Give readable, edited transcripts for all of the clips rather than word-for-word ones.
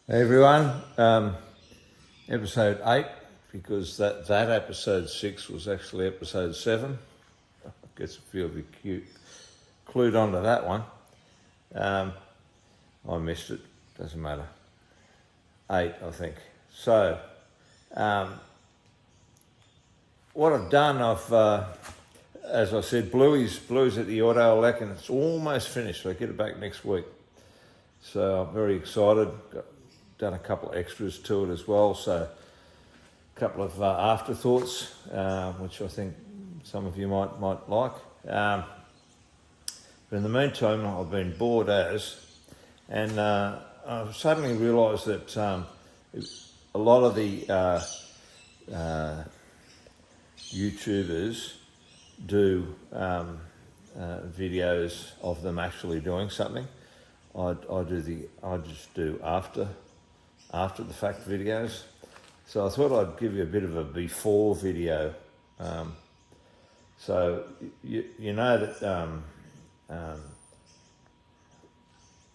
Hey everyone, episode 8, because that episode 6 was actually episode 7. I guess a few of you clued onto that one. I missed it, doesn't matter. 8, I think. So, what I've done, as I said, Bluey's at the auto elec, and it's almost finished. I get it back next week. So I'm very excited. Done a couple of extras to it as well, so a couple of afterthoughts, which I think some of you might like. But in the meantime, I've been bored and I've suddenly realised that a lot of the YouTubers do videos of them actually doing something. I just do after the fact videos. So I thought I'd give you a bit of a before video. So you know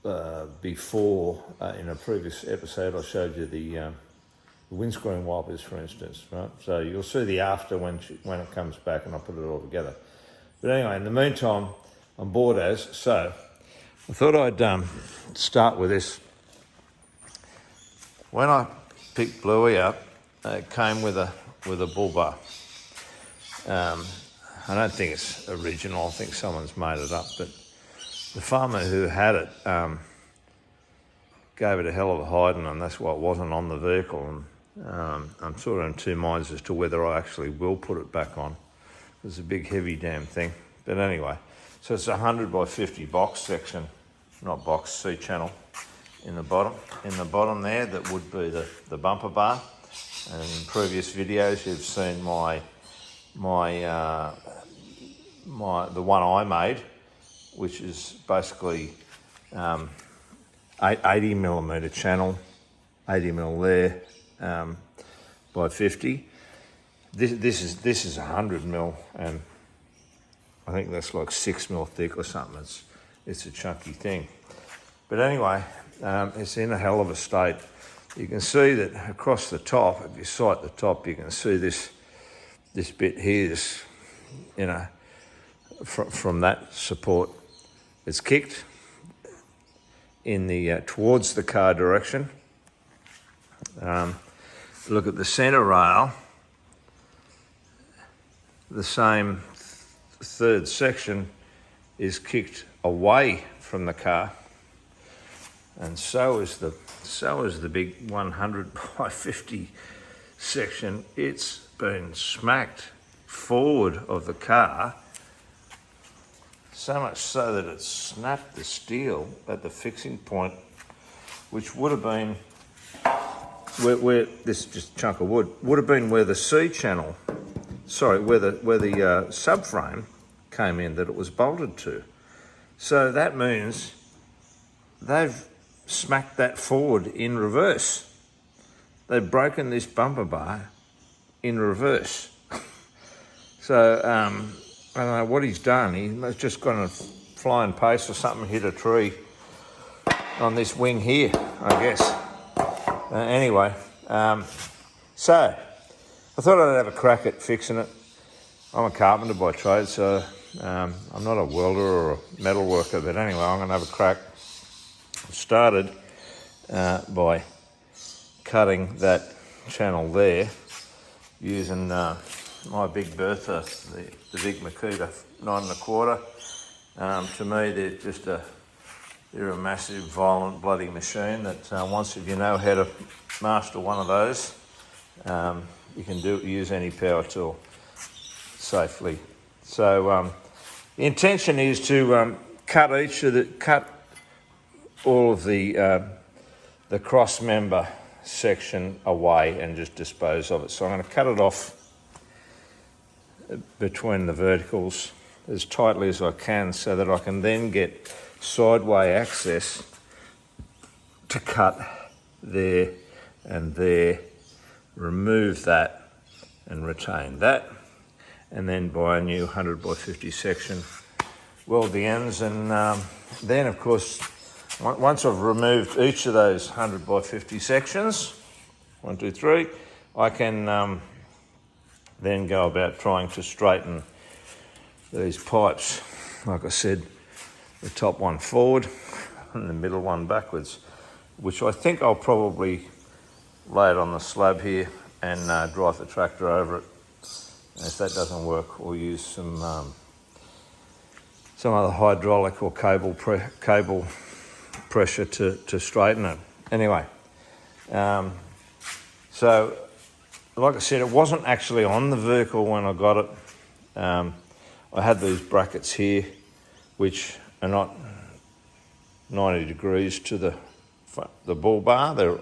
that before, in a previous episode, I showed you the windscreen wipers, for instance, right? So you'll see the after when it comes back, and I'll put it all together. But anyway, in the meantime, I'm bored so I thought I'd start with this. When I picked Bluey up, it came with a bull bar. I don't think it's original. I think someone's made it up. But the farmer who had it gave it a hell of a hiding, and that's why it wasn't on the vehicle. And I'm sort of in two minds as to whether I actually will put it back on. It's a big, heavy damn thing. But anyway, so it's a 100 by 50 box section, not box, C channel. In the bottom there, that would be the bumper bar. And in previous videos, you've seen the one I made, which is basically 80mm channel, 80mm there by 50. This is 100mm, and I think that's like 6mm thick or something. It's a chunky thing. But anyway, it's in a hell of a state. You can see that across the top, if you sight the top, you can see this bit here, from that support, it's kicked in the towards the car direction. Look at the centre rail, the same third section is kicked away from the car. And so is the big 100 by 50 section. It's been smacked forward of the car, so much so that it snapped the steel at the fixing point, which would have been where this is just a chunk of wood, would have been where the C channel, where the subframe came in, that it was bolted to. So that means they've smacked that forward in reverse. They've broken this bumper bar in reverse. So I don't know what he's done. He's just gone a flying pace or something, hit a tree on this wing here, I guess. Anyway, so I thought I'd have a crack at fixing it. I'm a carpenter by trade, so I'm not a welder or a metal worker, but anyway, I'm going to have a crack. Started by cutting that channel there using my big Bertha, the big Makita 9 1/4. To me, they're a massive, violent, bloody machine that once if you know how to master one of those, you can use any power tool safely. So the intention is to cut all of the cross member section away and just dispose of it. So I'm going to cut it off between the verticals as tightly as I can, so that I can then get sideway access to cut there and there, remove that and retain that, and then buy a new 100 by 50 section, weld the ends, and then of course once I've removed each of those 100 by 50 sections, 1, 2, 3, I can then go about trying to straighten these pipes. Like I said, the top one forward and the middle one backwards, which I think I'll probably lay it on the slab here and drive the tractor over it. And if that doesn't work, we'll use some other hydraulic or cable pressure to straighten it. Anyway, so like I said, it wasn't actually on the vehicle when I got it. I had these brackets here, which are not 90 degrees to the bull bar. They're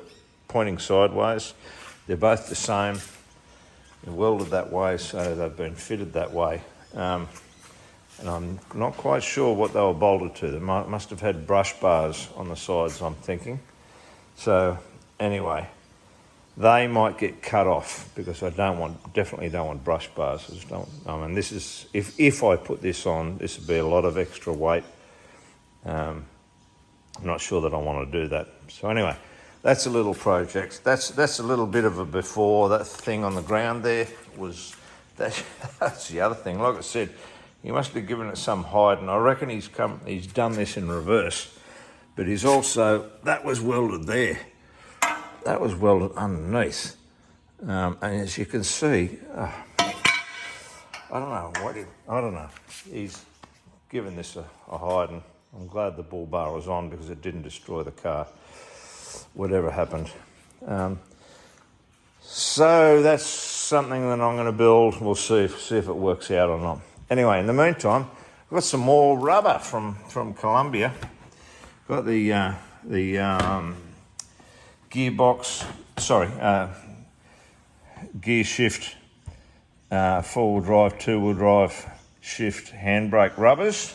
pointing sideways. They're both the same. They're welded that way, so they've been fitted that way. And I'm not quite sure what they were bolted to. They must have had brush bars on the sides, I'm thinking. So anyway, they might get cut off because I definitely don't want brush bars. This is, if I put this on, this would be a lot of extra weight. I'm not sure that I want to do that. So anyway, that's a little project. That's a little bit of a before. That thing on the ground there was, that's the other thing. Like I said, he must have given it some hide, and I reckon he's done this in reverse. But he's also, that was welded there. That was welded underneath. And as you can see, I don't know. He's given this a hide, and I'm glad the bull bar was on because it didn't destroy the car, whatever happened. So that's something that I'm going to build. We'll see if it works out or not. Anyway, in the meantime, I've got some more rubber from Colombia. Got the gearbox, gear shift, four-wheel drive, two-wheel drive shift handbrake rubbers.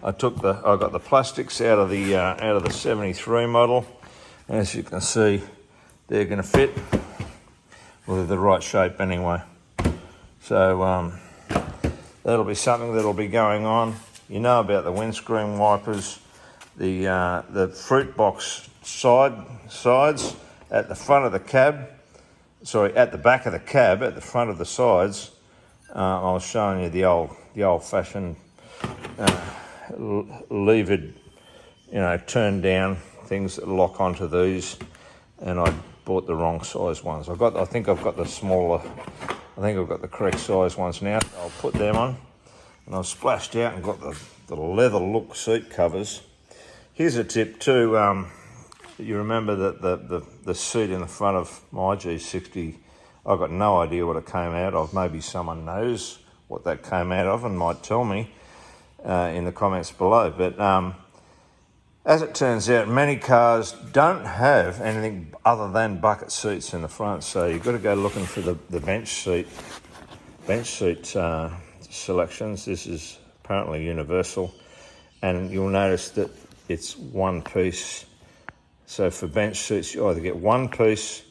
I got the plastics out of the 73 model. As you can see, they're going to fit. Well, they're the right shape anyway. So that'll be something that'll be going on. You know about the windscreen wipers, the fruit box sides at the front of the cab. At the back of the cab, at the front of the sides. I was showing you the old-fashioned levered, turned down things that lock onto these, and I bought the wrong size ones. I think I've got the correct size ones now. So I'll put them on, and I've splashed out and got the leather look seat covers. Here's a tip too. You remember that the seat in the front of my G60, I've got no idea what it came out of. Maybe someone knows what that came out of and might tell me in the comments below. But as it turns out, many cars don't have anything other than bucket seats in the front, so you've got to go looking for the bench seat selections. This is apparently universal, and you'll notice that it's one piece. So for bench seats, you either get one piece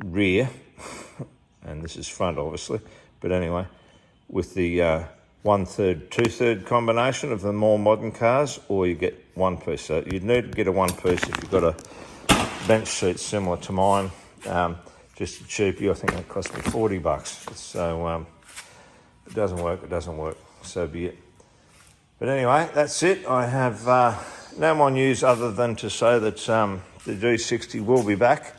rear, and this is front obviously, but anyway, with the 1/3, 2/3 combination of the more modern cars, or you get one piece. So you'd need to get a one piece if you've got a bench seat similar to mine, just a cheapie. I think that cost me $40. So if it doesn't work, so be it. But anyway, that's it. I have no more news other than to say that the G60 will be back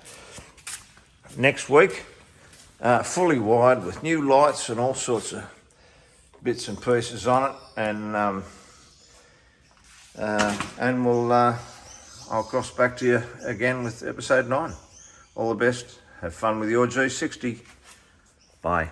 next week, fully wired with new lights and all sorts of bits and pieces on it, and I'll cross back to you again with episode 9. All the best. Have fun with your G60. Bye.